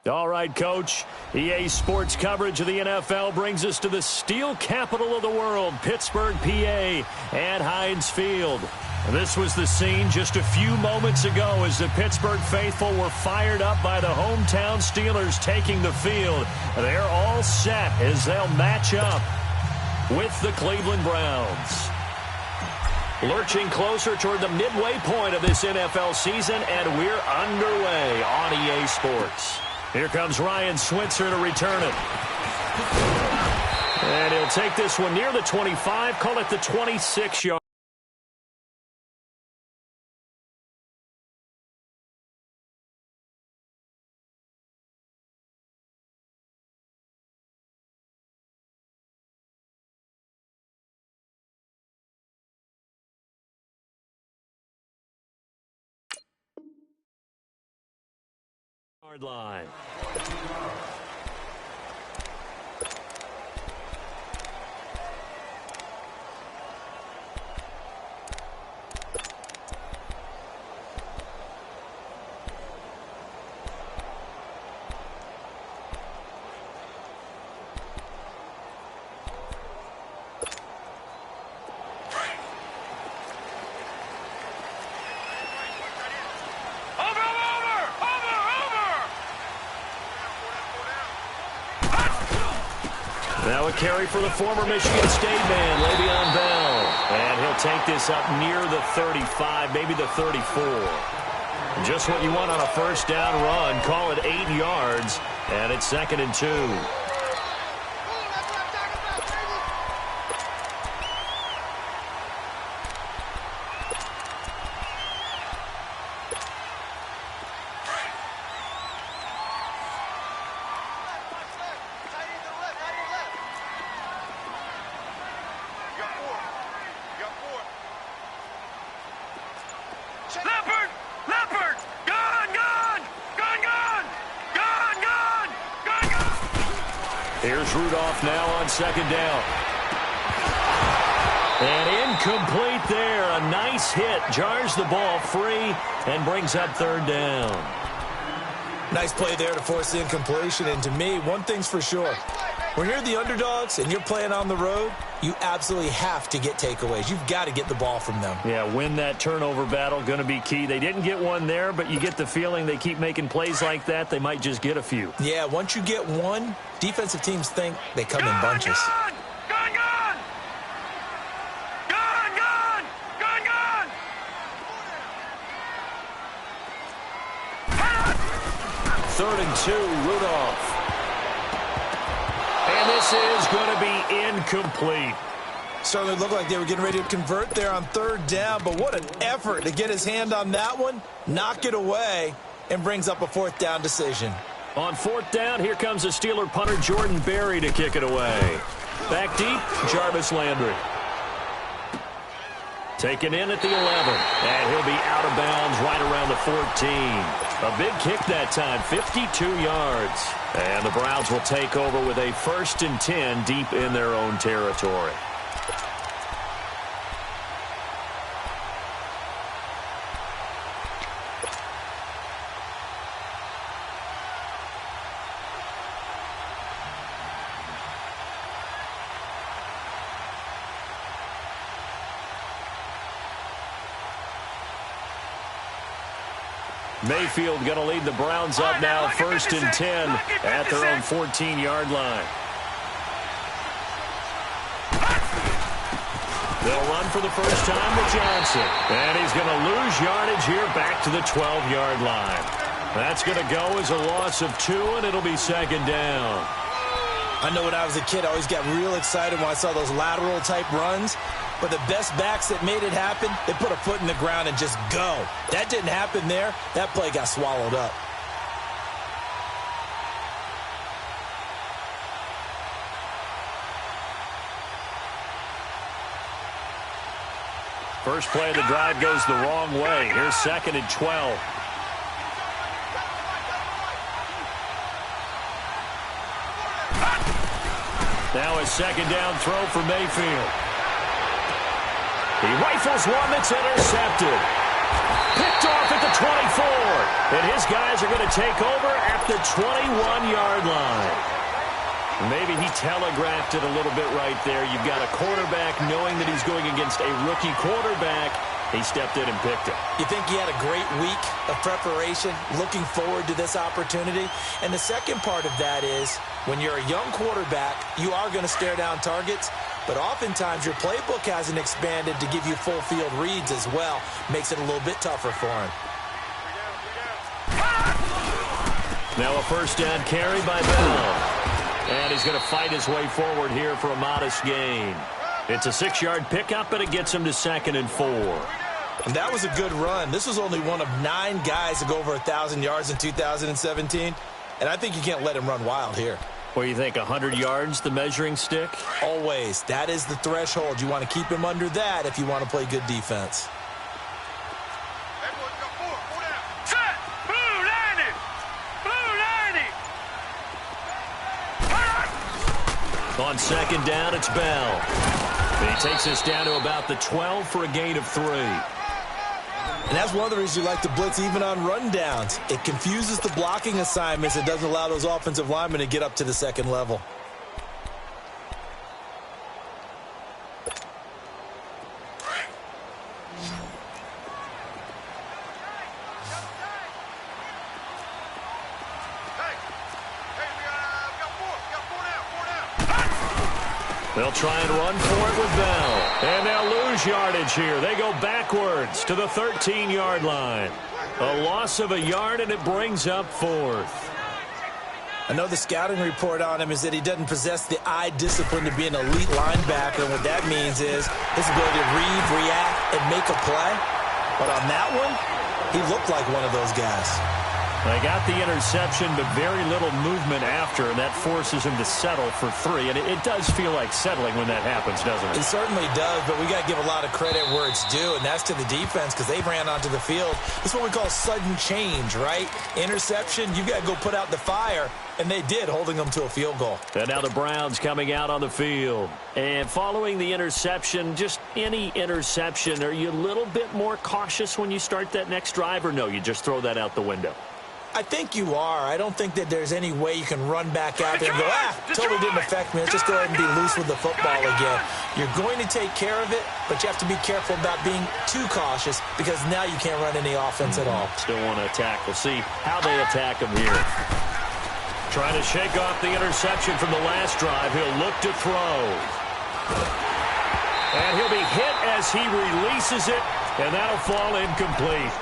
All right, Coach. EA Sports coverage of the NFL brings us to the steel capital of the world, Pittsburgh, PA, at Heinz Field. This was the scene just a few moments ago as the Pittsburgh faithful were fired up by the hometown Steelers taking the field. They're all set as they'll match up with the Cleveland Browns. Lurching closer toward the midway point of this NFL season, and we're underway on EA Sports. Here comes Ryan Switzer to return it. And he'll take this one near the 25, call it the 26-yard. Line. Now a carry for the former Michigan State man, Le'Veon Bell. And he'll take this up near the 35, maybe the 34. Just what you want on a first down run. Call it 8 yards, and it's 2nd and 2. Here's Rudolph now on 2nd down. And incomplete there. A nice hit. Jars the ball free and brings up 3rd down. Nice play there to force the incompletion. And to me, one thing's for sure. When you're the underdogs and you're playing on the road, you absolutely have to get takeaways. You've got to get the ball from them. Yeah, win that turnover battle, going to be key. They didn't get one there, but you get the feeling they keep making plays like that, they might just get a few. Yeah, once you get one, defensive teams think they come in bunches. Gone! 3rd and 2, Rudolph. And this is going to be incomplete. Certainly looked like they were getting ready to convert there on 3rd down, but what an effort to get his hand on that one, knock it away, and brings up a 4th down decision. On 4th down, here comes a Steeler punter, Jordan Berry, to kick it away. Back deep, Jarvis Landry. Taken in at the 11, and he'll be out of bounds right around the 14. A big kick that time, 52 yards. And the Browns will take over with a 1st and 10 deep in their own territory. Mayfield going to lead the Browns up now, 1st and 10 at their own 14-yard line. They'll run for the first time with Johnson. And he's going to lose yardage here back to the 12-yard line. That's going to go as a loss of 2, and it'll be 2nd down. I know when I was a kid, I always got real excited when I saw those lateral-type runs. But the best backs that made it happen, they put a foot in the ground and just go. That didn't happen there. That play got swallowed up. First play of the drive goes the wrong way. Here's 2nd and 12. Now a 2nd down throw for Mayfield. He rifles one that's intercepted. Picked off at the 24. And his guys are going to take over at the 21-yard line. Maybe he telegraphed it a little bit right there. You've got a quarterback knowing that he's going against a rookie quarterback. He stepped in and picked it. You think he had a great week of preparation, looking forward to this opportunity? And the second part of that is, when you're a young quarterback, you are going to stare down targets, but oftentimes your playbook hasn't expanded to give you full field reads as well. Makes it a little bit tougher for him. Now a first down carry by Bell. And he's going to fight his way forward here for a modest gain. It's a 6-yard pickup, and it gets him to 2nd and 4. And that was a good run. This was only one of 9 guys to go over 1,000 yards in 2017. And I think you can't let him run wild here. What do you think, 100 yards, the measuring stick? Always. That is the threshold. You want to keep him under that if you want to play good defense. On 2nd down, it's Bell. And he takes us down to about the 12 for a gain of 3. And that's one of the reasons you like to blitz even on rundowns. It confuses the blocking assignments. It doesn't allow those offensive linemen to get up to the second level. They'll try and run for it with Bell. And they'll lose yardage here. They go backwards to the 13-yard line. A loss of a yard, and it brings up 4th. I know the scouting report on him is that he doesn't possess the eye discipline to be an elite linebacker. And what that means is his ability to read, react, and make a play. But on that one, he looked like one of those guys. They got the interception, but very little movement after, and that forces him to settle for 3. And it does feel like settling when that happens, doesn't it? It certainly does, but we got to give a lot of credit where it's due, and that's to the defense because they ran onto the field. It's what we call sudden change, right? Interception, you got to go put out the fire, and they did, holding them to a field goal. And now the Browns coming out on the field. And following the interception, just any interception, are you a little bit more cautious when you start that next drive, or no, you just throw that out the window? I think you are. I don't think that there's any way you can run back out there and go, totally didn't affect me. Let's just go ahead and be loose with the football again. You're going to take care of it, but you have to be careful about being too cautious because now you can't run any offense at all. Still want to attack. We'll see how they attack him here. Trying to shake off the interception from the last drive. He'll look to throw. And he'll be hit as he releases it, and that'll fall incomplete.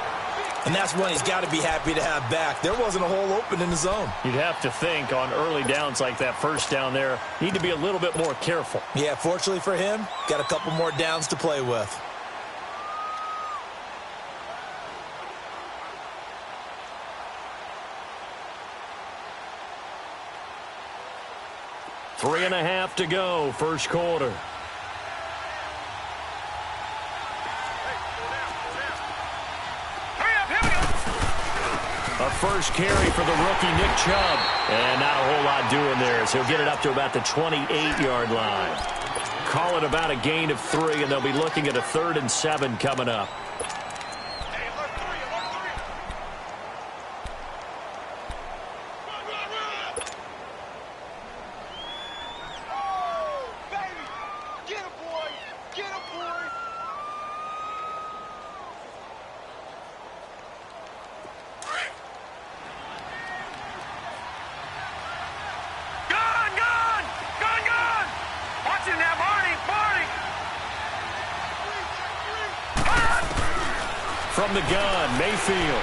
And that's one he's got to be happy to have back. There wasn't a hole open in the zone. You'd have to think on early downs like that first down there, need to be a little bit more careful. Yeah, fortunately for him, got a couple more downs to play with. Three and a half to go, first quarter. A first carry for the rookie, Nick Chubb. And not a whole lot doing there, so he'll get it up to about the 28-yard line. Call it about a gain of 3, and they'll be looking at a 3rd and 7 coming up. From the gun, Mayfield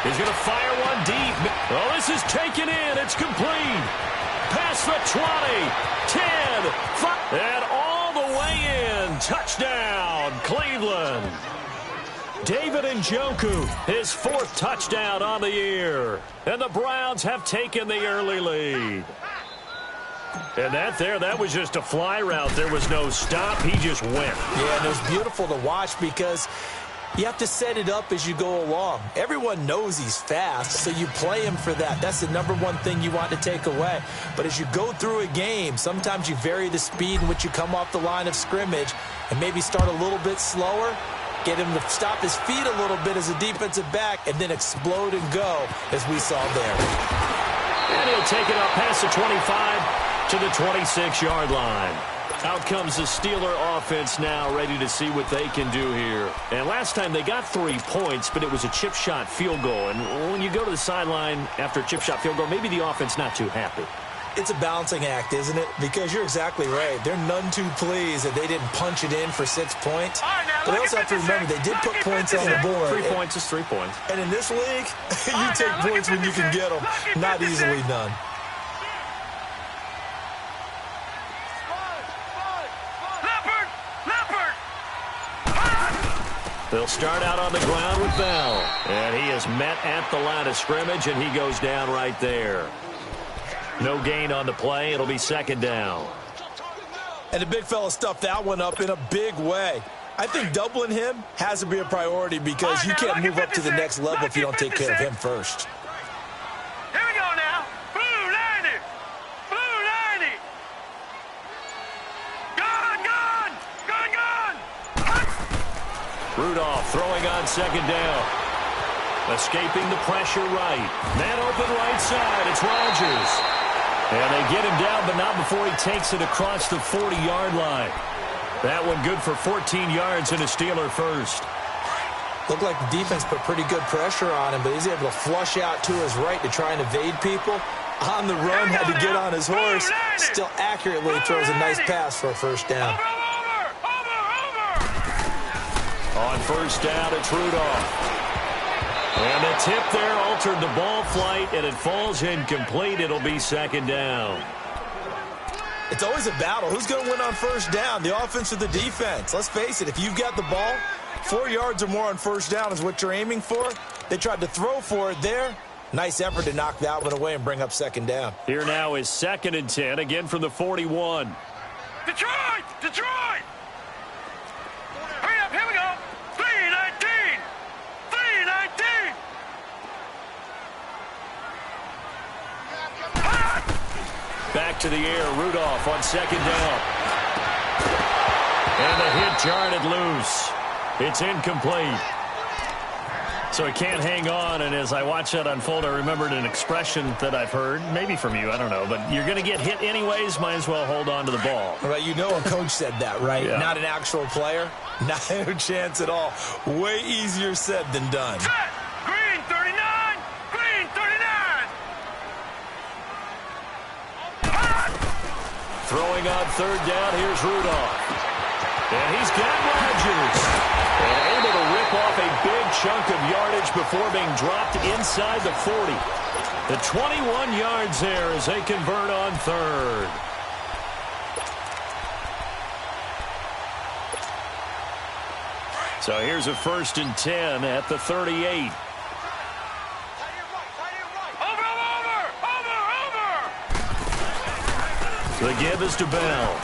is going to fire one deep. Oh, this is taken in. It's complete. Past the 20, 10, 5, and all the way in. Touchdown, Cleveland. David Njoku, his 4th touchdown on the year. And the Browns have taken the early lead. And that was just a fly route. There was no stop. He just went. Yeah, and it was beautiful to watch because you have to set it up as you go along. Everyone knows he's fast, so you play him for that. That's the number one thing you want to take away. But as you go through a game, sometimes you vary the speed in which you come off the line of scrimmage and maybe start a little bit slower. get him to stop his feet a little bit as a defensive back, and then explode and go, as we saw there. And he'll take it up past the 25 to the 26-yard line. Out comes the Steeler offense now, ready to see what they can do here. And last time they got 3 points, but it was a chip shot field goal. And when you go to the sideline after a chip shot field goal, maybe the offense not too happy. It's a balancing act, isn't it? Because you're exactly right. They're none too pleased that they didn't punch it in for 6 points. But they also have to remember they did put points on the board. 3 points is 3 points. And in this league, you take points when you can get them. Not easily done. They'll start out on the ground with Bell. And he is met at the line of scrimmage, and he goes down right there. No gain on the play. It'll be second down. And the big fella stuffed that one up in a big way. I think doubling him has to be a priority because you can't move up to the next level if you don't take care of him first. Here we go now. Blue 90. Blue 90. Gone. Rudolph throwing on second down. Escaping the pressure right. Man open right side. It's Rodgers. And they get him down, but not before he takes it across the 40-yard line. That one good for 14 yards and a Steeler first. Looked like the defense put pretty good pressure on him, but he's able to flush out to his right to try and evade people. On the run, had to get on his horse. Still accurately throws a nice pass for a first down. On first down, it's Rudolph. And the tip there altered the ball flight, and it falls incomplete. It'll be second down. It's always a battle. Who's going to win on first down, the offense or the defense? Let's face it, if you've got the ball, 4 yards or more on first down is what you're aiming for. They tried to throw for it there. Nice effort to knock that one away and bring up second down. Here now is 2nd and 10, again from the 41. Detroit! Hurry up, here we go. 3-19. Back to the air, Rudolph on second down. And the hit jarred it loose. It's incomplete. So he can't hang on, and as I watch that unfold, I remembered an expression that I've heard, maybe from you, I don't know, but you're going to get hit anyways, might as well hold on to the ball. Right, you know a coach said that, right? Yeah. Not an actual player. Not a chance at all. Way easier said than done. Set! Green 39! Green 39! Throwing on third down, here's Rudolph. And he's got Rodgers. And able to rip off a big chunk of yardage before being dropped inside the 40. The 21 yards there as they convert on third. So here's a 1st and 10 at the 38. The give is to Bell.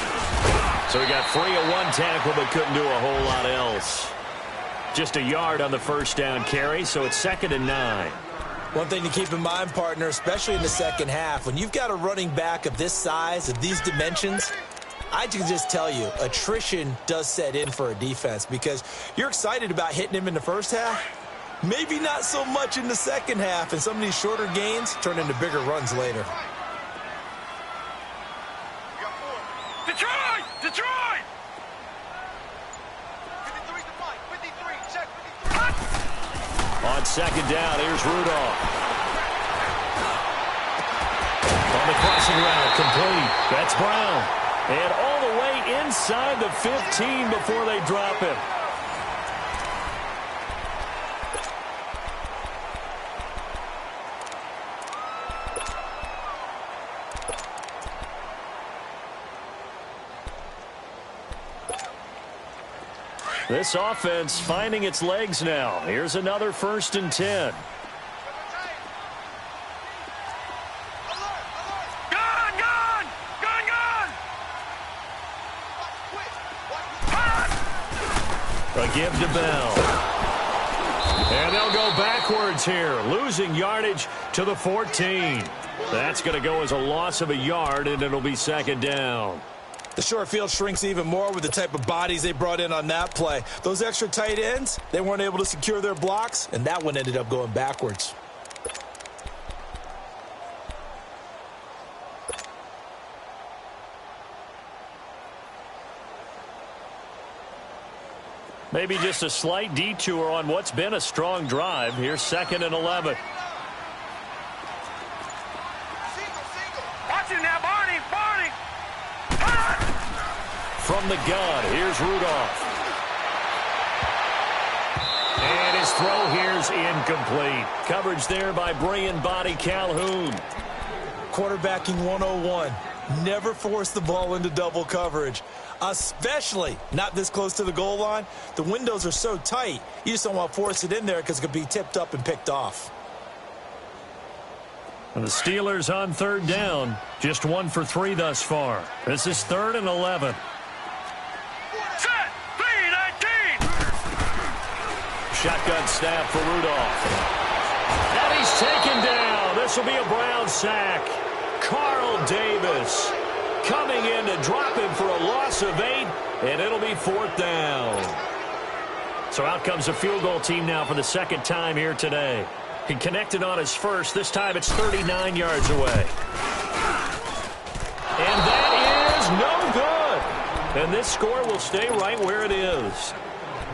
So he got free of one tackle but couldn't do a whole lot else. Just a yard on the first down carry, so it's 2nd and 9. One thing to keep in mind, partner, especially in the second half, when you've got a running back of this size, of these dimensions, I can just tell you, attrition does set in for a defense because you're excited about hitting him in the first half. Maybe not so much in the second half, and some of these shorter gains turn into bigger runs later. Detroit! Detroit! 53 to Mike. 53. Check 53. On second down, here's Rudolph. On the crossing route, complete. That's Brown. And all the way inside the 15 before they drop him. This offense finding its legs now. Here's another 1st and 10. A give to Bell. And they'll go backwards here, losing yardage to the 14. That's going to go as a loss of a yard, and it'll be 2nd down. The short field shrinks even more with the type of bodies they brought in on that play. Those extra tight ends, they weren't able to secure their blocks, and that one ended up going backwards. Maybe just a slight detour on what's been a strong drive. Here's 2nd and 11. Watch it now, Barney. Barney. From the gun, here's Rudolph. And his throw here's incomplete. Coverage there by brilliant body Calhoun. Quarterbacking 101. Never force the ball into double coverage, especially not this close to the goal line. The windows are so tight, you just don't want to force it in there because it could be tipped up and picked off. And the Steelers on 3rd down, just 1 for 3 thus far. This is 3rd and 11. Set. 3-19. Shotgun snap for Rudolph. And he's taken down. This will be a Brown sack. Carl Davis coming in to drop him for a loss of 8, and it'll be 4th down. So out comes a field goal team now for the 2nd time here today. He connected on his first. This time it's 39 yards away. And that is no good. And this score will stay right where it is.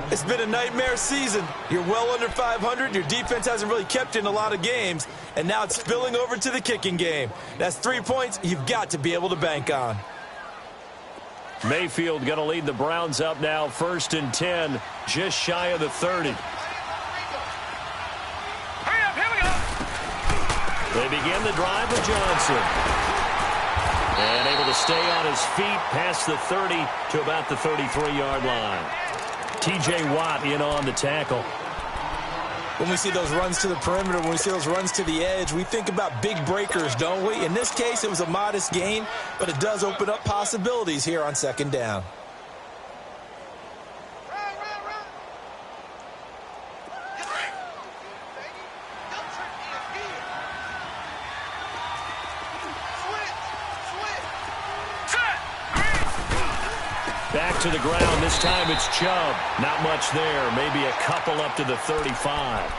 It's been a nightmare season. You're well under 500. Your defense hasn't really kept you in a lot of games. And now it's spilling over to the kicking game. That's 3 points you've got to be able to bank on. Mayfield going to lead the Browns up now, 1st and 10, just shy of the 30. Hurry up. Here we go. They begin the drive with Johnson. And able to stay on his feet past the 30 to about the 33-yard line. T.J. Watt in on the tackle. When we see those runs to the perimeter, when we see those runs to the edge, we think about big breakers, don't we? In this case, it was a modest gain, but it does open up possibilities here on 2nd down. Back to the ground. This time it's Chubb. Not much there. Maybe a couple up to the 35.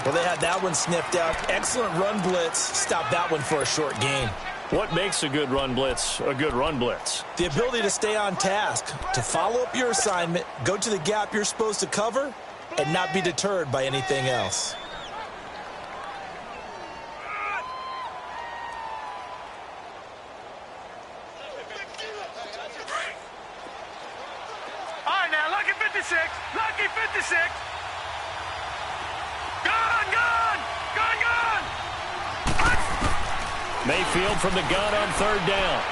Well, they had that one sniffed out. Excellent run blitz. Stop that one for a short gain. What makes a good run blitz a good run blitz? The ability to stay on task, to follow up your assignment, go to the gap you're supposed to cover, and not be deterred by anything else. All right, now, lucky 56. Lucky 56. Gun, gun. Gun, gun. Mayfield from the gun on 3rd down.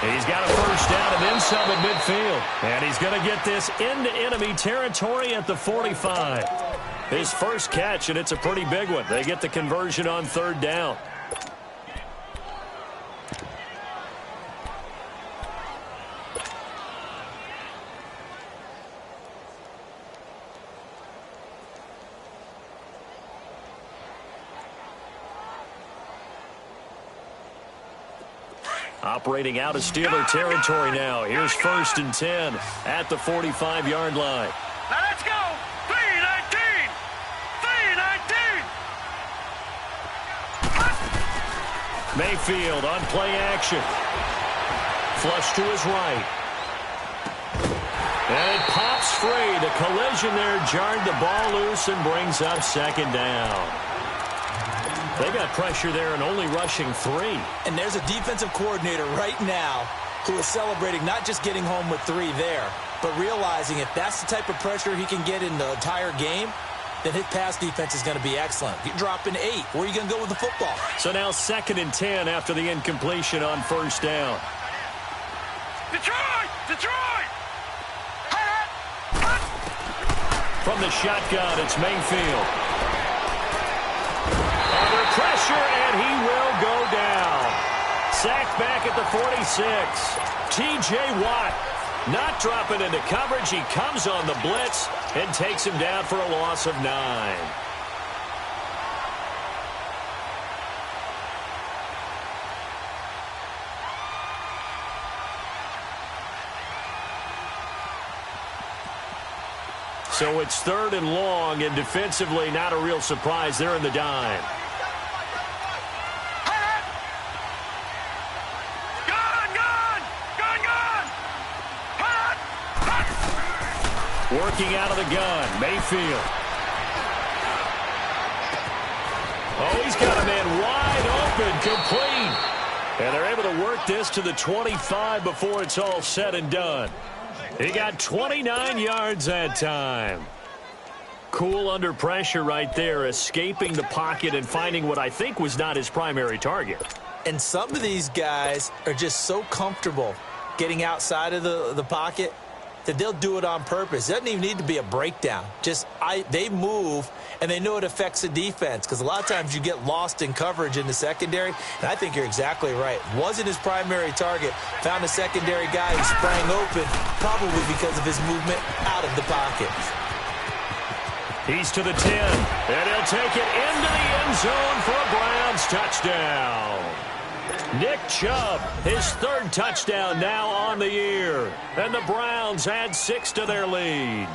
He's got a 1st down and then some at midfield. And he's going to get this into enemy territory at the 45. His first catch, and it's a pretty big one. They get the conversion on 3rd down. Operating out of Steeler territory now. Here's 1st and 10 at the 45-yard line. Now let's go. 3-19. 3-19. Mayfield on play action. Flush to his right. And it pops free. The collision there jarred the ball loose and brings up 2nd down. They got pressure there and only rushing 3. And there's a defensive coordinator right now who is celebrating not just getting home with 3 there, but realizing if that's the type of pressure he can get in the entire game, then his pass defense is going to be excellent. You're dropping 8. Where are you going to go with the football? So now 2nd and 10 after the incompletion on 1st down. Detroit! Detroit! From the shotgun, it's Mayfield. Under pressure, and he will go down. Sacked back at the 46. T.J. Watt not dropping into coverage. He comes on the blitz and takes him down for a loss of 9. So it's 3rd and long, and defensively not a real surprise. They're in the dime. Working out of the gun, Mayfield. Oh, he's got a man wide open, complete. And they're able to work this to the 25 before it's all said and done. He got 29 yards that time. Cool under pressure right there, escaping the pocket and finding what I think was not his primary target. And some of these guys are just so comfortable getting outside of the pocket that they'll do it on purpose. It doesn't even need to be a breakdown. They move, and they know it affects the defense, because a lot of times you get lost in coverage in the secondary, and I think you're exactly right. Wasn't his primary target. Found a secondary guy who sprang open, probably because of his movement out of the pocket. He's to the 10, and he'll take it into the end zone for a Browns touchdown. Nick Chubb, his 3rd touchdown now on the year. And the Browns add 6 to their lead.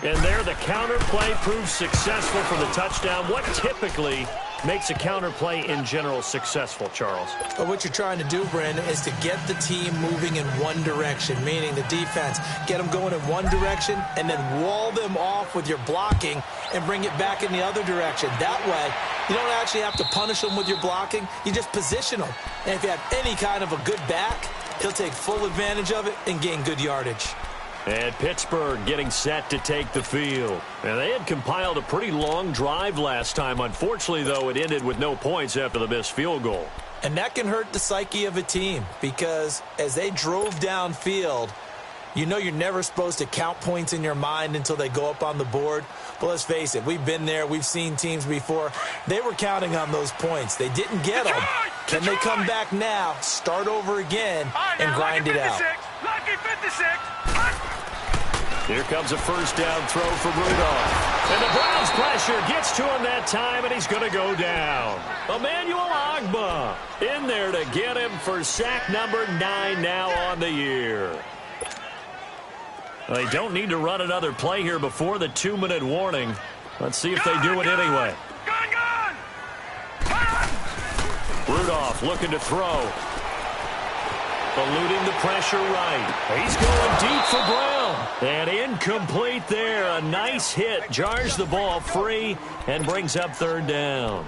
And there the counter play proves successful for the touchdown. What typically makes a counter play in general successful, Charles? But what you're trying to do, Brandon, is to get the team moving in one direction, meaning the defense. Get them going in one direction and then wall them off with your blocking and bring it back in the other direction. That way, you don't actually have to punish them with your blocking. You just position them. And if you have any kind of a good back, he'll take full advantage of it and gain good yardage. And Pittsburgh getting set to take the field. And they had compiled a pretty long drive last time. Unfortunately, though, it ended with no points after the missed field goal. And that can hurt the psyche of a team, because as they drove downfield, you know you're never supposed to count points in your mind until they go up on the board. But let's face it, we've been there. We've seen teams before. They were counting on those points. They didn't get them. Can they come back now, start over again, and grind it out? Lucky 56. Here comes a first down throw for Rudolph. And the Browns pressure gets to him that time, and he's going to go down. Emmanuel Ogbah in there to get him for sack number 9 now on the year. They don't need to run another play here before the 2-minute warning. Let's see if they do it anyway. Rudolph looking to throw. Eluding the pressure right. He's going deep for Brown. And incomplete there. A nice hit. Jars the ball free and brings up 3rd down.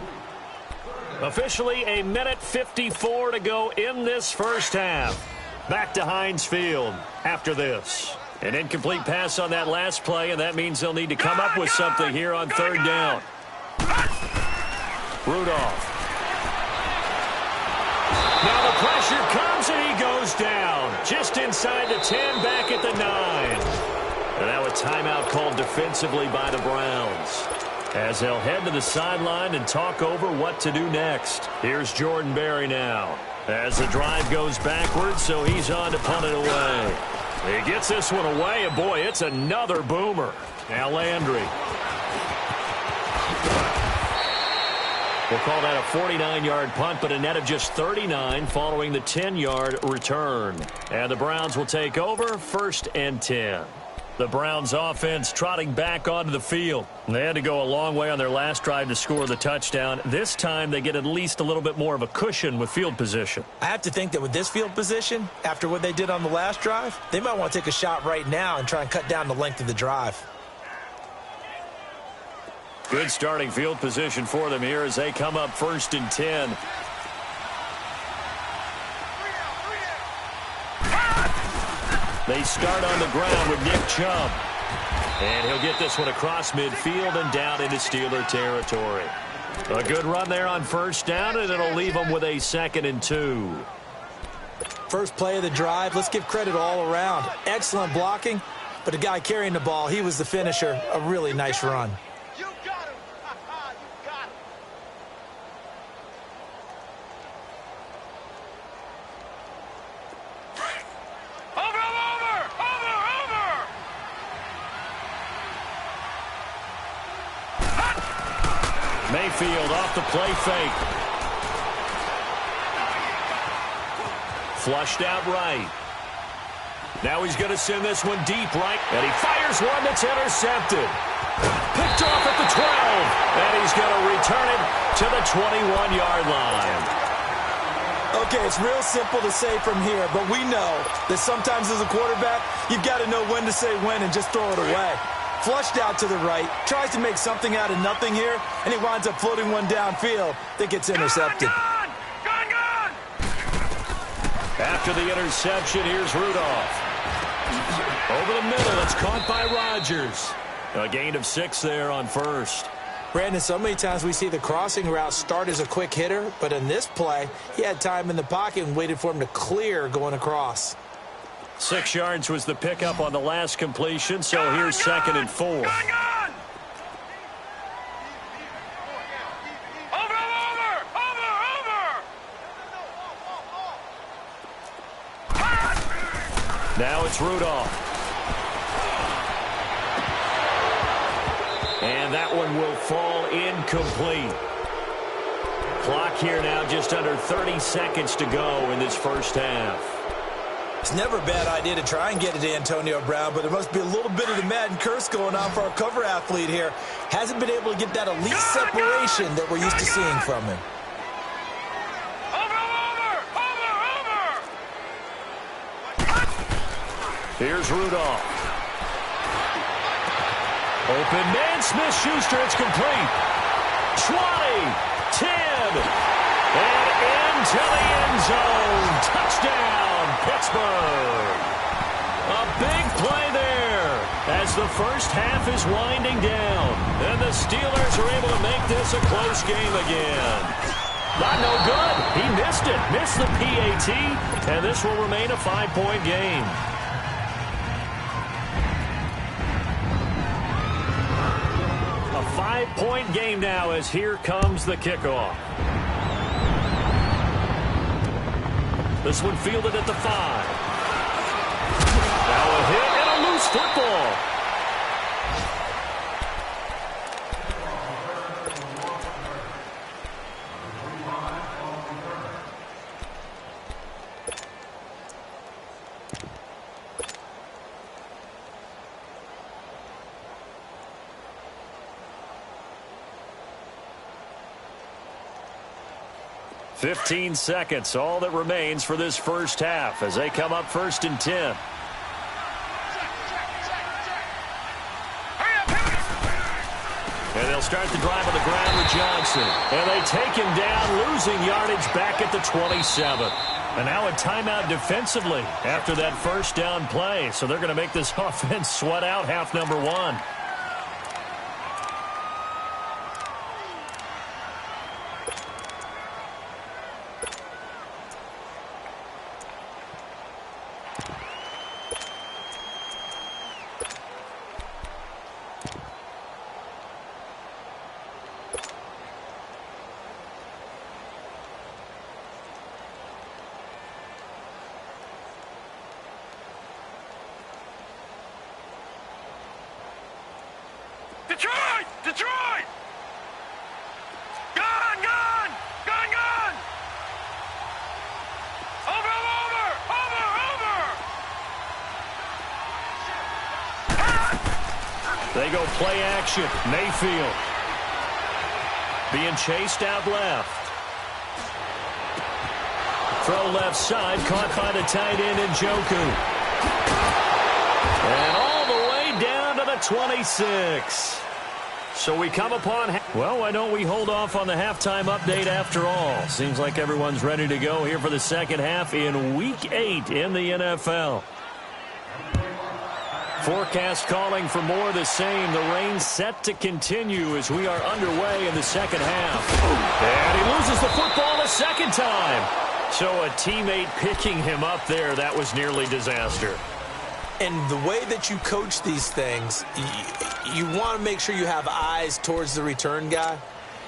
Officially a minute 54 to go in this first half. Back to Heinz Field after this. An incomplete pass on that last play, and that means they'll need to come up with something here on 3rd down. Rudolph. Now the pressure comes, and he goes down. Just inside the 10, back at the 9. And now a timeout called defensively by the Browns, as they'll head to the sideline and talk over what to do next. Here's Jordan Berry now, as the drive goes backwards, so he's on to punt it away. He gets this one away, and boy, it's another boomer. Now Landry. We'll call that a 49-yard punt, but a net of just 39 following the 10-yard return. And the Browns will take over 1st and 10. The Browns offense trotting back onto the field. They had to go a long way on their last drive to score the touchdown. This time they get at least a little bit more of a cushion with field position. I have to think that with this field position, after what they did on the last drive, they might want to take a shot right now and try and cut down the length of the drive. Good starting field position for them here as they come up 1st and 10. They start on the ground with Nick Chubb. And he'll get this one across midfield and down into Steeler territory. A good run there on 1st down, and it'll leave them with a 2nd and 2. First play of the drive, let's give credit all around. Excellent blocking, but the guy carrying the ball, he was the finisher. A really nice run. You got him. You got him. Mayfield off the play fake. Flushed out right. Now he's going to send this one deep right, and he fires one that's intercepted. Picked off at the 12, and he's going to return it to the 21-yard line. Okay, it's real simple to say from here, but we know that sometimes as a quarterback, you've got to know when to say when and just throw it away. Flushed out to the right, tries to make something out of nothing here, and he winds up floating one downfield that gets intercepted. Gone! After the interception, here's Rudolph. Over the middle, it's caught by Rodgers. A gain of 6 there on first. Brandon, so many times we see the crossing route start as a quick hitter, but in this play, he had time in the pocket and waited for him to clear going across. 6 yards was the pickup on the last completion, so here's 2nd and 4. Over! Now it's Rudolph. And that one will fall incomplete. Clock here now just under 30 seconds to go in this first half. It's never a bad idea to try and get it to Antonio Brown, but there must be a little bit of the Madden curse going on for our cover athlete here. Hasn't been able to get that elite separation that we're used to seeing from him. Here's Rudolph. Open man, Smith-Schuster, it's complete. 20, 10, and into the end zone. Touchdown, Pittsburgh. A big play there as the first half is winding down. And the Steelers are able to make this a close game again. Not no good. He missed it. Missed the PAT. And this will remain a 5-point game. A 5-point game now as here comes the kickoff. This one fielded at the 5. Now a hit and a loose football. Fifteen seconds, all that remains for this first half as they come up 1st and 10. And they'll start the drive on the ground with Johnson. And they take him down, losing yardage back at the 27. And now a timeout defensively after that first down play. So they're going to make this offense sweat out half number 1. Detroit! Detroit! Gone! Gone! Gone! Gone! Over! Over! Over! Over! They go play action. Mayfield being chased out left. Throw left side, caught by the tight end Njoku. And all the way down to the 26. So we come upon, well, why don't we hold off on the halftime update after all? Seems like everyone's ready to go here for the second half in Week 8 in the NFL. Forecast calling for more of the same. The rain set to continue as we are underway in the second half. And he loses the football a second time. So a teammate picking him up there, that was nearly disaster. And the way that you coach these things, you want to make sure you have eyes towards the return guy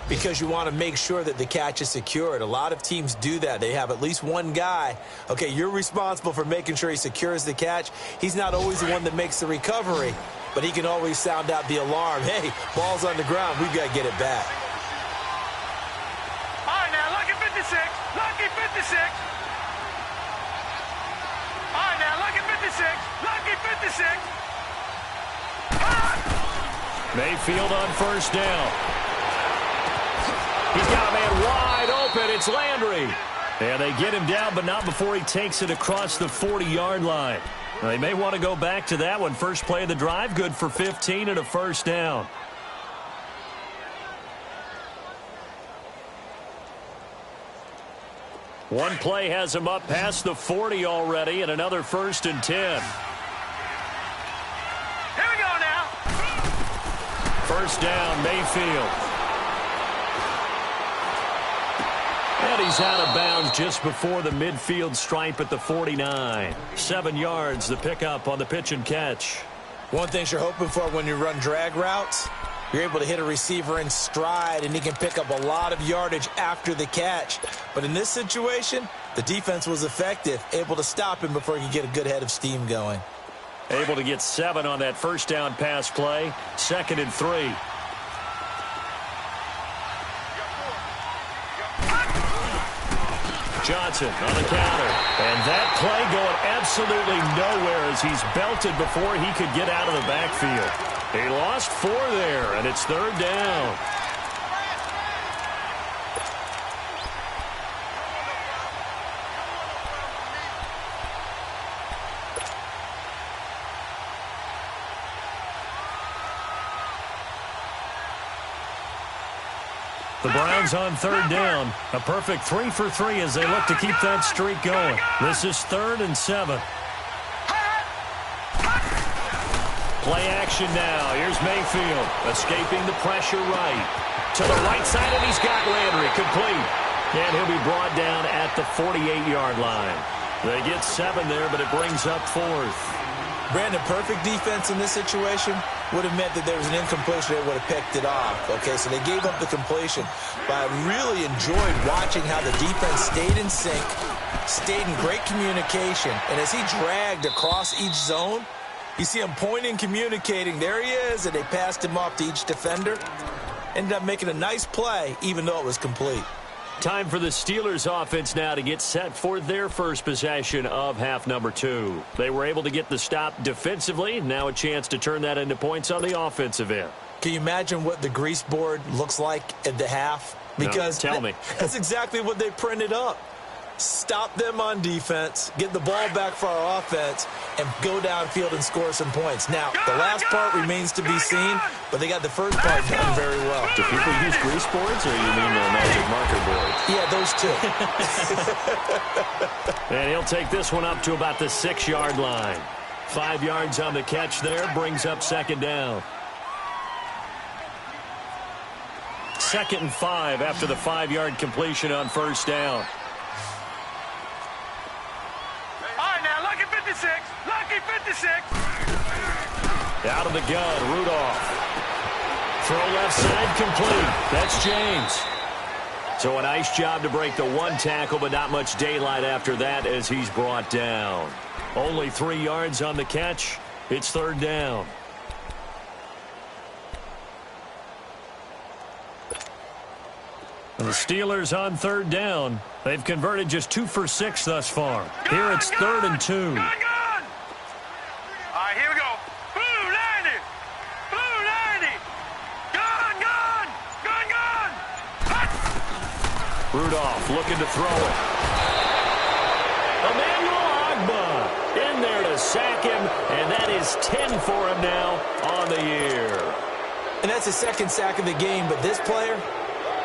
because you want to make sure that the catch is secured. A lot of teams do that. They have at least one guy. Okay, you're responsible for making sure he secures the catch. He's not always the one that makes the recovery, but he can always sound out the alarm. Hey, ball's on the ground. We've got to get it back. All right, now, lucky 56. Lucky 56. All right, now, lucky 56. 56. Mayfield on first down. He's got a man wide open. It's Landry. And they get him down, but not before he takes it across the 40-yard line. Now, they may want to go back to that one. First play of the drive, good for 15 and a first down. One play has him up past the 40 already, and another 1st and 10. Here we go now. First down, Mayfield. And he's out of bounds just before the midfield stripe at the 49. 7 yards, the pickup on the pitch and catch. One thing you're hoping for when you run drag routes, you're able to hit a receiver in stride, and he can pick up a lot of yardage after the catch. But in this situation, the defense was effective, able to stop him before he could get a good head of steam going. Able to get 7 on that first down pass play. 2nd and 3. Johnson on the counter. And that play going absolutely nowhere as he's belted before he could get out of the backfield. He lost 4 there, and it's 3rd down. The Browns on 3rd down. A perfect 3 for 3 as they look to keep that streak going. This is 3rd and 7. Play action now. Here's Mayfield escaping the pressure right. To the right side, and he's got Landry complete. And he'll be brought down at the 48-yard line. They get 7 there, but it brings up 4th. Brandon, perfect defense in this situation would have meant that there was an incompletion. They would have picked it off. Okay, so they gave up the completion. But I really enjoyed watching how the defense stayed in sync, stayed in great communication. And as he dragged across each zone, you see him pointing, communicating. There he is, and they passed him off to each defender. Ended up making a nice play, even though it was complete. Time for the Steelers offense now to get set for their first possession of half number 2. They were able to get the stop defensively. Now a chance to turn that into points on the offensive end. Can you imagine what the grease board looks like at the half? Because no, tell me. That's exactly what they printed up. Stop them on defense, get the ball back for our offense, and go downfield and score some points. Now, the last part remains to be seen, but they got the first part done very well. Do people use grease boards, or you mean the magic marker boards? Yeah, those two. And he'll take this one up to about the 6-yard line. 5 yards on the catch there, brings up 2nd down. 2nd and 5 after the 5-yard completion on first down. Lucky 56. Out of the gun, Rudolph. Throw left side, complete. That's James. So a nice job to break the 1 tackle, but not much daylight after that as he's brought down. Only 3 yards on the catch. It's 3rd down. And the Steelers on 3rd down. They've converted just 2 for 6 thus far. Here it's 3rd and 2. Gun! All right, here we go. Blue 90. Blue 90. Gun! Rudolph looking to throw it. Emmanuel Ogbah in there to sack him, and that is 10 for him now on the year. And that's his 2nd sack of the game, but this player,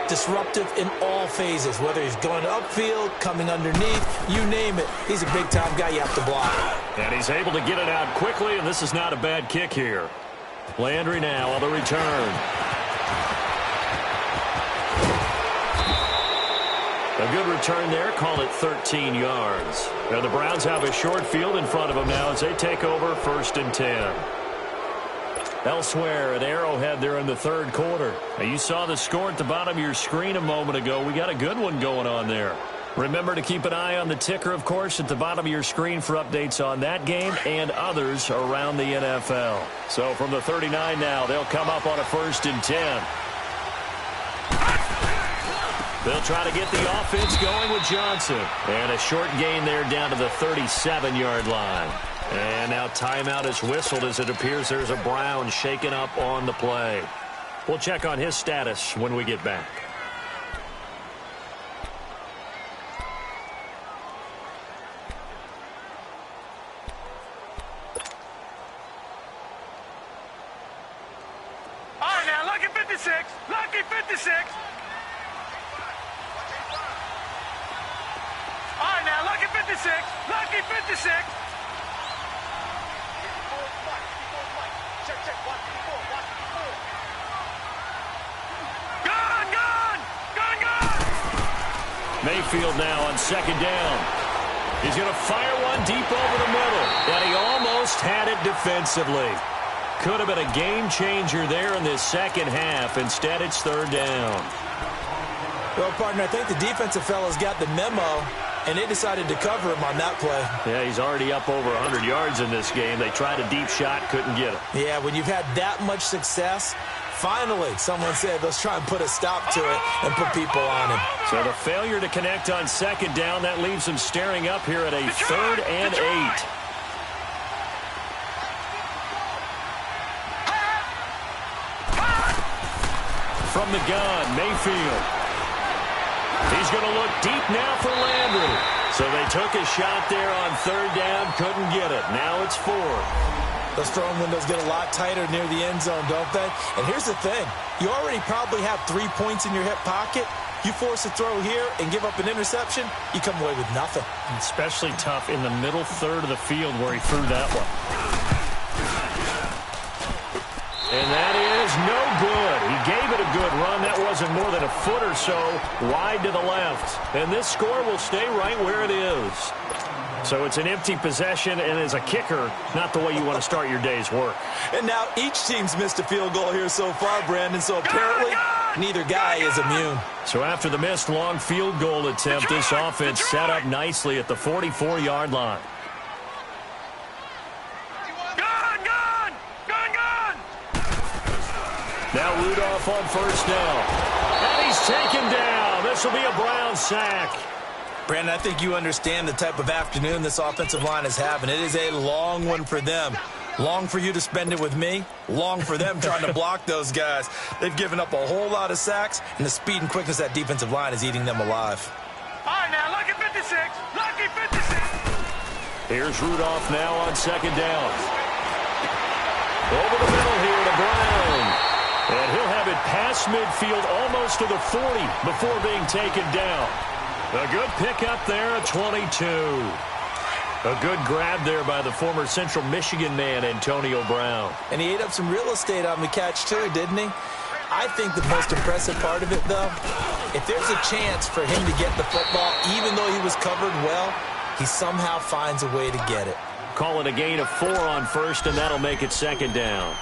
disruptive in all phases, whether he's going upfield, coming underneath, you name it. He's a big-time guy you have to block. And he's able to get it out quickly, and this is not a bad kick here. Landry now on the return. A good return there, call it 13 yards. Now the Browns have a short field in front of them now as they take over 1st and 10. Elsewhere at Arrowhead there in the 3rd quarter. Now you saw the score at the bottom of your screen a moment ago. We got a good one going on there. Remember to keep an eye on the ticker, of course, at the bottom of your screen for updates on that game and others around the NFL. So from the 39 now, they'll come up on a 1st and 10. They'll try to get the offense going with Johnson. And a short gain there down to the 37-yard line. And now timeout is whistled as it appears there's a Brown shaken up on the play. We'll check on his status when we get back. All right, now, lucky 56. Lucky 56. All right, now, lucky 56. Lucky 56. Check, check, watch the ball. Gone, gone, gone, gone. Mayfield now on second down. He's going to fire one deep over the middle. And he almost had it defensively. Could have been a game changer there in this second half. Instead, it's third down. Well, partner, I think the defensive fellas got the memo, and they decided to cover him on that play. Yeah, he's already up over 100 yards in this game. They tried a deep shot, couldn't get it. Yeah, when you've had that much success, finally, someone said, let's try and put a stop to it and put people on him. So the failure to connect on second down, that leaves him staring up here at a third and 8. From the gun, Mayfield. He's going to look deep now for Landry. So they took a shot there on third down, couldn't get it. Now it's 4. Those throwing windows get a lot tighter near the end zone, don't they? And here's the thing. You already probably have 3 points in your hip pocket. You force a throw here and give up an interception, you come away with nothing. Especially tough in the middle third of the field where he threw that one. And that is no good. He gave it a good run. That wasn't more than a foot or so wide to the left. And this score will stay right where it is. So it's an empty possession, and as a kicker, not the way you want to start your day's work. And now each team's missed a field goal here so far, Brandon, so apparently neither guy is immune. So after the missed long field goal attempt, this offense set up nicely at the 44-yard line. Now Rudolph on first down. And he's taken down. This will be a Brown sack. Brandon, I think you understand the type of afternoon this offensive line is having. It is a long one for them. Long for you to spend it with me. Long for them trying to block those guys. They've given up a whole lot of sacks, and the speed and quickness of that defensive line is eating them alive. All right, now, lucky 56. Lucky 56. Here's Rudolph now on second down. Over the middle here to Brown. And he'll have it past midfield almost to the 40 before being taken down. A good pickup there at 22. A good grab there by the former Central Michigan man, Antonio Brown. And he ate up some real estate on the catch, too, didn't he? I think the most impressive part of it, though, if there's a chance for him to get the football, even though he was covered well, he somehow finds a way to get it. Call it a gain of 4 on first, and that'll make it second down.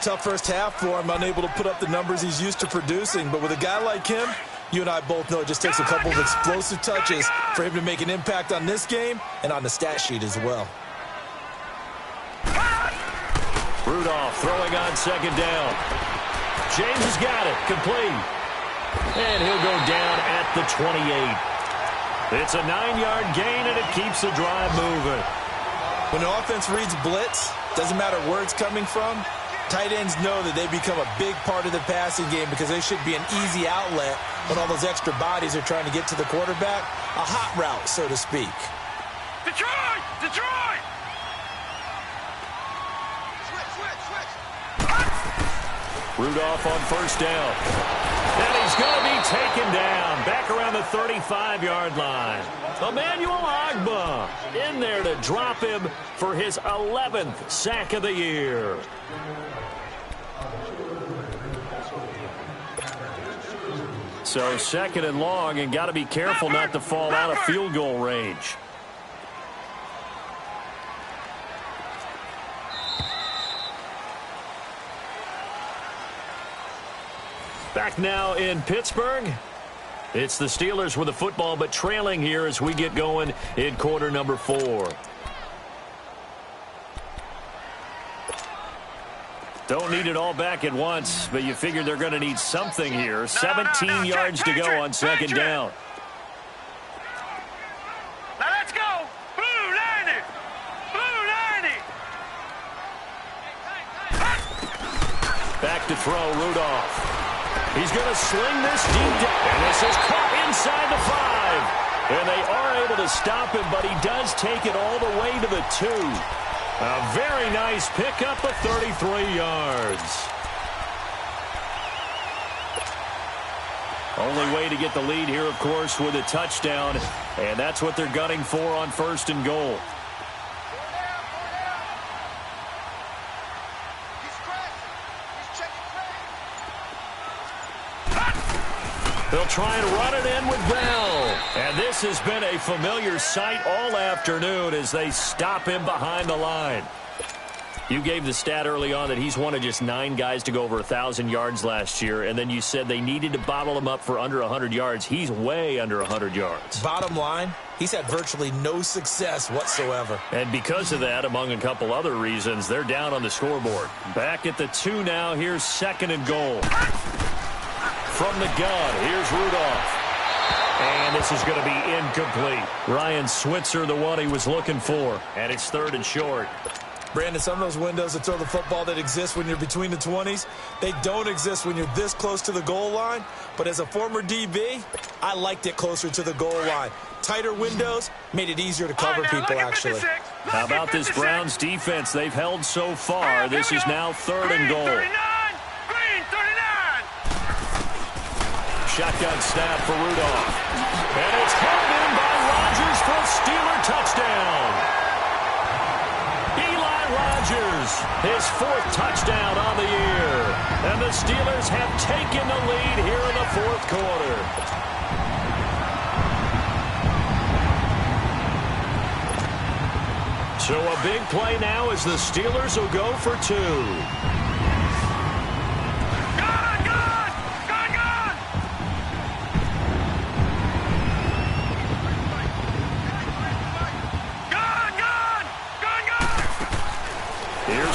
Tough first half for him, unable to put up the numbers he's used to producing. But with a guy like him, you and I both know it just takes a couple of explosive touches for him to make an impact on this game and on the stat sheet as well. Rudolph throwing on second down. James has got it, complete. And he'll go down at the 28. It's a 9-yard gain, and it keeps the drive moving. When the offense reads blitz, doesn't matter where it's coming from, tight ends know that they become a big part of the passing game because they should be an easy outlet when all those extra bodies are trying to get to the quarterback. A hot route, so to speak. Detroit! Detroit! Switch. Rudolph on first down. And he's going to be taken down back around the 35-yard line. Emmanuel Ogbah in there to drop him for his 11th sack of the year. So second and long, and got to be careful not to fall out of field goal range. Back now in Pittsburgh. It's the Steelers with the football, but trailing here as we get going in quarter number 4. Don't need it all back at once, but you figure they're going to need something here. 17 yards to go on second down. Now let's go. Blue 90. Blue 90. Back to throw, Rudolph. He's going to sling this deep down. And this is caught inside the 5. And they are able to stop him, but he does take it all the way to the 2. A very nice pickup of 33 yards. Only way to get the lead here, of course, with a touchdown. And that's what they're gunning for on 1st and goal. They'll try and run it in with Bell. And this has been a familiar sight all afternoon as they stop him behind the line. You gave the stat early on that he's one of just 9 guys to go over 1,000 yards last year, and then you said they needed to bottle him up for under 100 yards. He's way under 100 yards. Bottom line, he's had virtually no success whatsoever. And because of that, among a couple other reasons, they're down on the scoreboard. Back at the 2 now. Here's 2nd and goal. From the gun, here's Rudolph. And this is going to be incomplete. Ryan Switzer, the one he was looking for. And it's 3rd and short. Brandon, some of those windows to throw the football that exist when you're between the 20s, they don't exist when you're this close to the goal line. But as a former DB, I liked it closer to the goal line. Tighter windows made it easier to cover people, actually. How about this Browns defense? They've held so far. This is now 3rd and goal. Green 39. Shotgun snap for Rudolph. And it's held in by Rodgers for a Steeler touchdown. Rodgers, his 4th touchdown on the year. And the Steelers have taken the lead here in the 4th quarter. So a big play now as the Steelers will go for 2.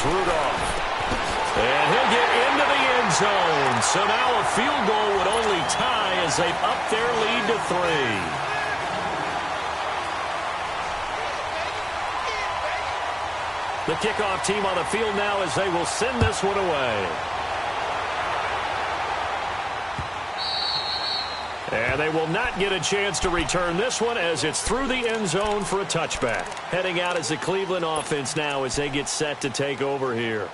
Rudolph. And he'll get into the end zone. So now a field goal would only tie as they've upped their lead to 3. The kickoff team on the field now as they will send this one away. And they will not get a chance to return this one as it's through the end zone for a touchback. Heading out as the Cleveland offense now as they get set to take over here.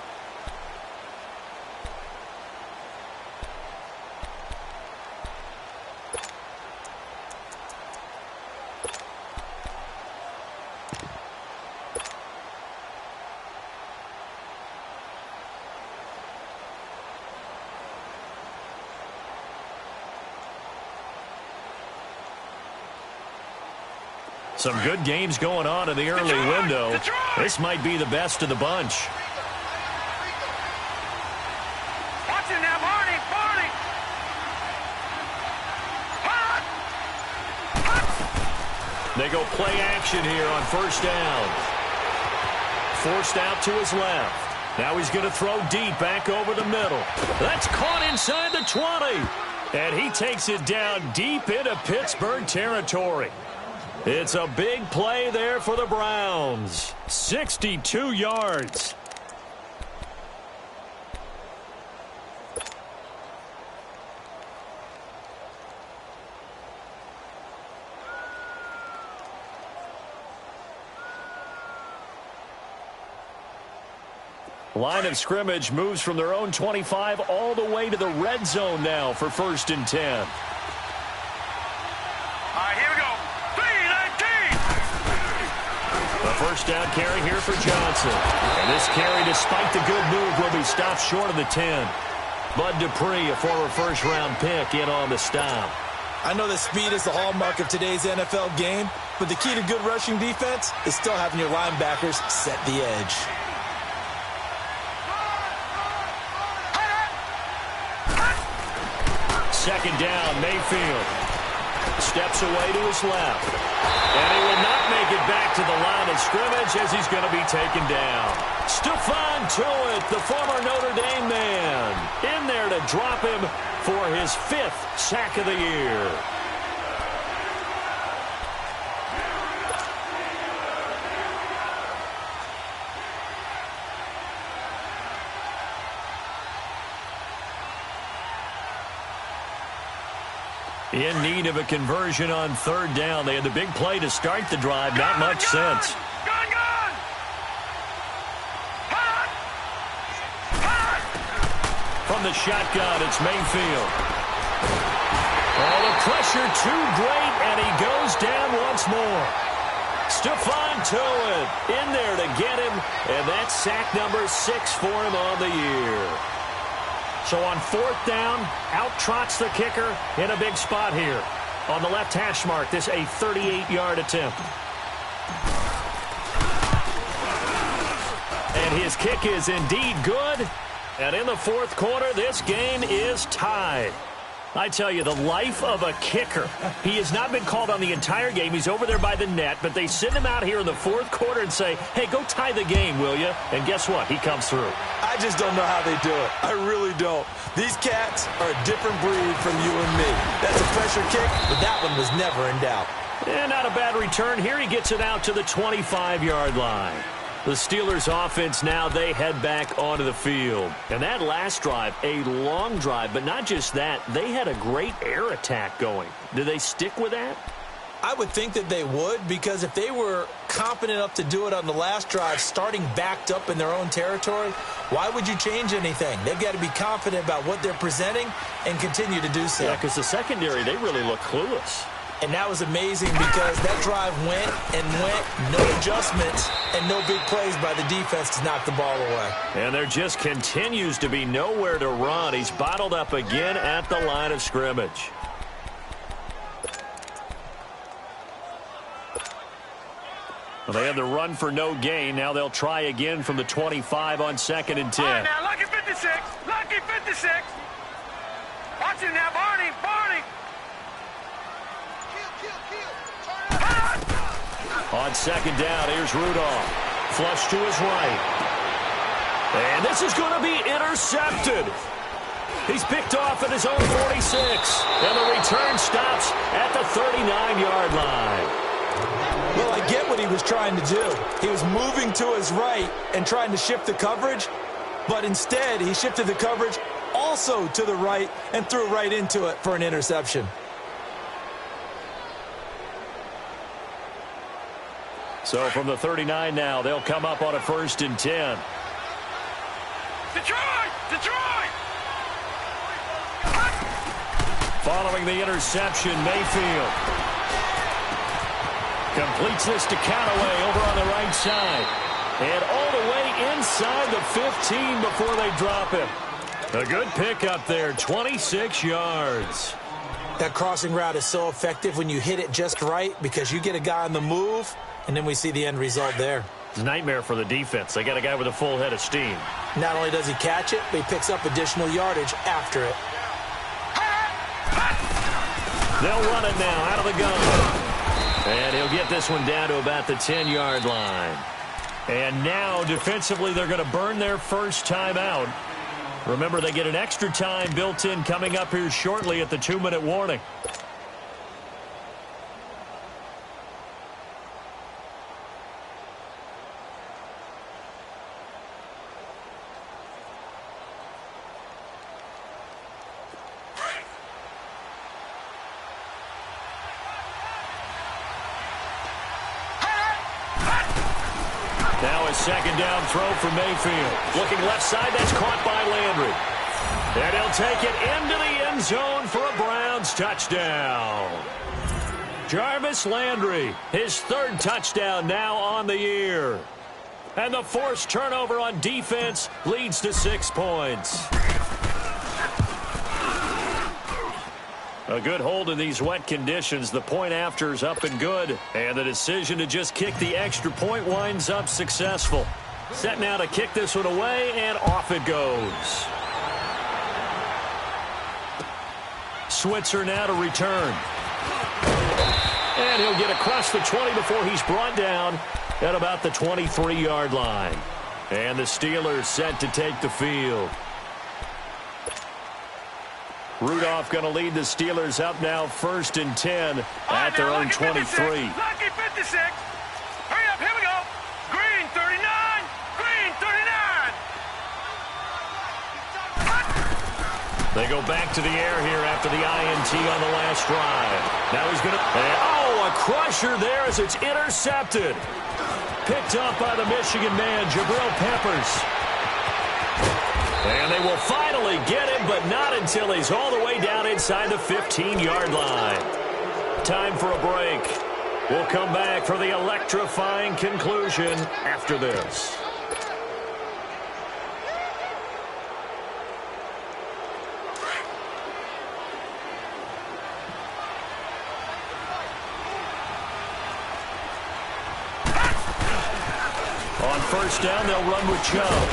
Some good games going on in the early window. This might be the best of the bunch. Watch it now, Barney. They go play action here on 1st down. Forced out to his left. Now he's going to throw deep back over the middle. That's caught inside the 20. And he takes it down deep into Pittsburgh territory. It's a big play there for the Browns. 62 yards. Line of scrimmage moves from their own 25 all the way to the red zone now for 1st and 10. All right, here we go. 3-19. The 1st down carry here for Johnson. And this carry, despite the good move, will be stopped short of the 10. Bud Dupree, a former first-round pick, in on the stop. I know that speed is the hallmark of today's NFL game, but the key to good rushing defense is still having your linebackers set the edge. Second down, Mayfield steps away to his left. And he will not make it back to the line of scrimmage as he's going to be taken down. Stephon Tuitt, the former Notre Dame man, in there to drop him for his 5th sack of the year. In need of a conversion on third down. They had the big play to start the drive. Not much sense. Gun! Hot! From the shotgun, it's Mayfield. Oh, the pressure too great, and he goes down once more. Stephon Tuitt in there to get him, and that's sack number 6 for him on the year. So on fourth down, out trots the kicker in a big spot here. On the left hash mark, this a 38-yard attempt. And his kick is indeed good. And in the fourth quarter, this game is tied. I tell you, the life of a kicker. He has not been called on the entire game. He's over there by the net, but they send him out here in the fourth quarter and say, hey, go tie the game, will you? And guess what? He comes through. I just don't know how they do it. I really don't. These cats are a different breed from you and me. That's a pressure kick, but that one was never in doubt. And not a bad return. Here he gets it out to the 25-yard line. The Steelers offense now, they head back onto the field. And that last drive, a long drive, but not just that, they had a great air attack going. Do they stick with that? I would think that they would, because if they were confident enough to do it on the last drive, starting backed up in their own territory, why would you change anything? They've got to be confident about what they're presenting and continue to do so. Yeah, because the secondary, they really look clueless. And that was amazing because that drive went and went, no adjustments, and no big plays by the defense to knock the ball away. And there just continues to be nowhere to run. He's bottled up again at the line of scrimmage. Well, they had the run for no gain. Now they'll try again from the 25 on 2nd and 10. All right, now, lucky 56. Lucky 56. Watch him now, Barney. On 2nd down, here's Rudolph. Flush to his right. And this is going to be intercepted. He's picked off at his own 46. And the return stops at the 39-yard line. Well, I get what he was trying to do. He was moving to his right and trying to shift the coverage, but instead he shifted the coverage also to the right and threw right into it for an interception. So from the 39 now, they'll come up on a 1st and 10. Detroit! Following the interception, Mayfield completes this to Callaway over on the right side. And all the way inside the 15 before they drop him. A good pickup there, 26 yards. That crossing route is so effective when you hit it just right because you get a guy on the move, and then we see the end result there. It's a nightmare for the defense. They got a guy with a full head of steam. Not only does he catch it, but he picks up additional yardage after it. They'll run it now out of the gun. And he'll get this one down to about the 10-yard line. And now, defensively, they're going to burn their first timeout. Remember, they get an extra time built in coming up here shortly at the 2-minute warning. Now a 2nd down throw for Mayfield. Looking left side, that's caught by Landry. And he'll take it into the end zone for a Browns touchdown. Jarvis Landry, his 3rd touchdown now on the year. And the forced turnover on defense leads to 6 points. A good hold in these wet conditions. The point after is up and good. And the decision to just kick the extra point winds up successful. Set now to kick this one away, and off it goes. Switzer now to return. And he'll get across the 20 before he's brought down at about the 23-yard line. And the Steelers set to take the field. Rudolph going to lead the Steelers up now 1st and 10 at their own 23. Lucky 56. Hurry up, here we go. Green 39. Green 39. They go back to the air here after the INT on the last drive. Now he's going to... Oh, a crusher there as it's intercepted. Picked up by the Michigan man, Jabril Peppers. And they will finally get him, but not until he's all the way down inside the 15-yard line. Time for a break. We'll come back for the electrifying conclusion after this. On first down, they'll run with Chubb.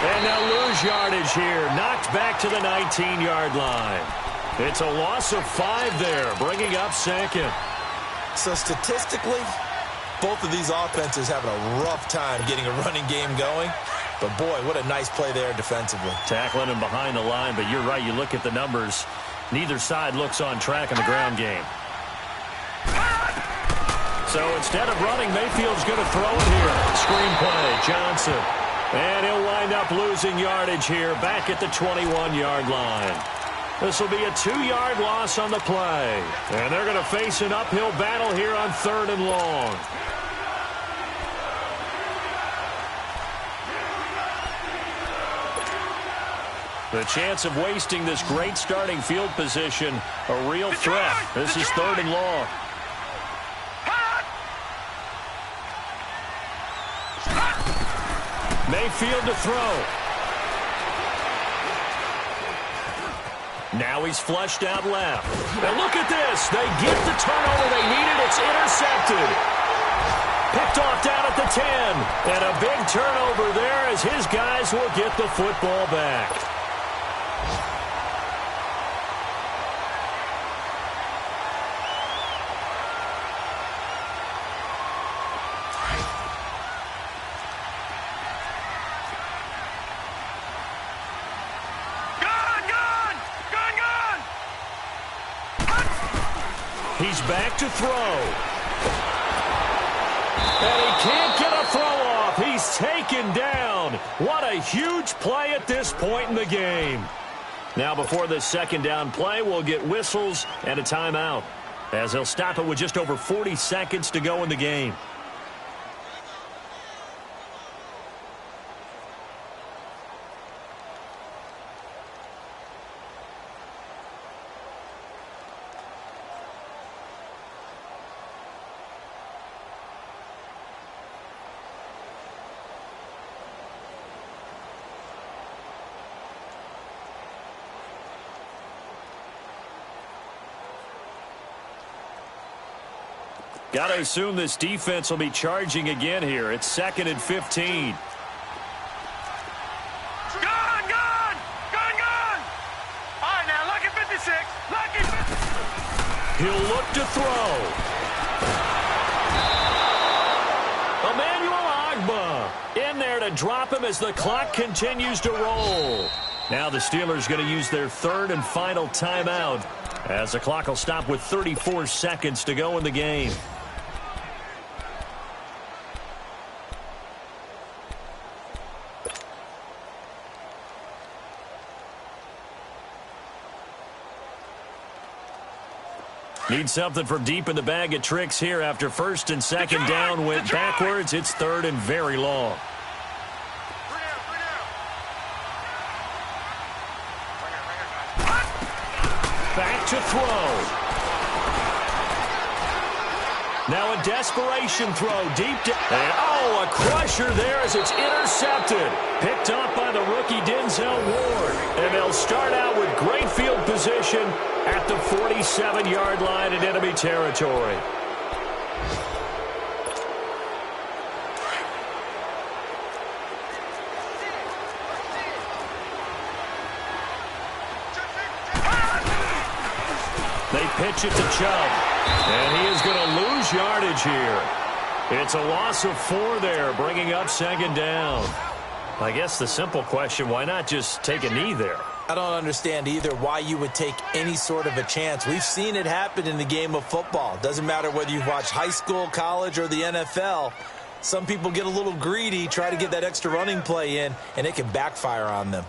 And they'll lose yardage here. Knocked back to the 19-yard line. It's a loss of 5 there, bringing up second. So statistically, both of these offenses having a rough time getting a running game going. But, boy, what a nice play there defensively. Tackling him behind the line, but you're right. You look at the numbers. Neither side looks on track in the ground game. So instead of running, Mayfield's going to throw it here. Screenplay, Johnson. And he'll wind up losing yardage here back at the 21-yard line. This will be a 2-yard loss on the play. And they're going to face an uphill battle here on 3rd and long. The chance of wasting this great starting field position, a real threat. This is 3rd and long. Mayfield to throw. Now he's flushed out left. And look at this. They get the turnover they needed. It's intercepted. Picked off down at the 10. And a big turnover there as his guys will get the football back. He's back to throw. And he can't get a throw off. He's taken down. What a huge play at this point in the game. Now before this second down play, we'll get whistles and a timeout, as they'll stop it with just over 40 seconds to go in the game. Got to assume this defense will be charging again here. It's 2nd and 15. Gone! All right, now, lucky 56. Lucky 56. He'll look to throw. Emmanuel Ogbah in there to drop him as the clock continues to roll. Now the Steelers going to use their 3rd and final timeout, as the clock will stop with 34 seconds to go in the game. Need something from deep in the bag of tricks here after 1st and 2nd down went backwards. It's 3rd and very long. Back to throw. Now a desperation throw deep down. Oh, a crusher there as it's intercepted. Picked up by the rookie Denzel Ward. And they'll start out with great field position at the 47-yard line in enemy territory. They pitch it to Chubb. And he is going to lose yardage here. It's a loss of 4 there, bringing up 2nd down. I guess the simple question, why not just take a knee there? I don't understand either why you would take any sort of a chance. We've seen it happen in the game of football. Doesn't matter whether you've watched high school, college, or the NFL. Some people get a little greedy, try to get that extra running play in, and it can backfire on them.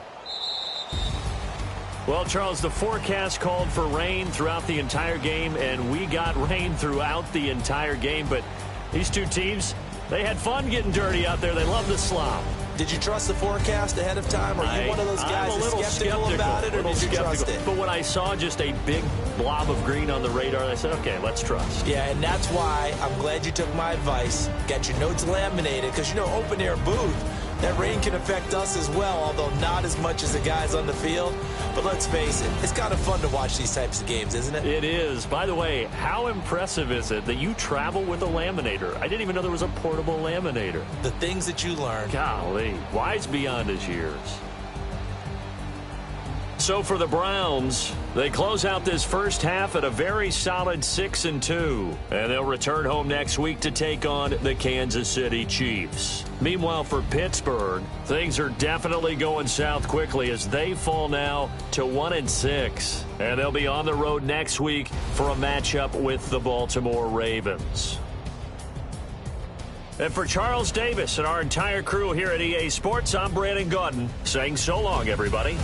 Well, Charles, the forecast called for rain throughout the entire game, and we got rain throughout the entire game. But these two teams, they had fun getting dirty out there. They love the slop. Did you trust the forecast ahead of time? Are you one of those guys that's skeptical about it, or did you trust it? But when I saw just a big blob of green on the radar, I said, okay, let's trust. Yeah, and that's why I'm glad you took my advice. Got your notes laminated, because, you know, open-air booth, that rain can affect us as well, although not as much as the guys on the field. But let's face it, it's kind of fun to watch these types of games, isn't it? It is. By the way, how impressive is it that you travel with a laminator? I didn't even know there was a portable laminator. The things that you learn. Golly, wise beyond his years. So for the Browns, they close out this first half at a very solid 6-2. And they'll return home next week to take on the Kansas City Chiefs. Meanwhile, for Pittsburgh, things are definitely going south quickly as they fall now to 1-6. And they'll be on the road next week for a matchup with the Baltimore Ravens. And for Charles Davis and our entire crew here at EA Sports, I'm Brandon Gaudin saying so long, everybody.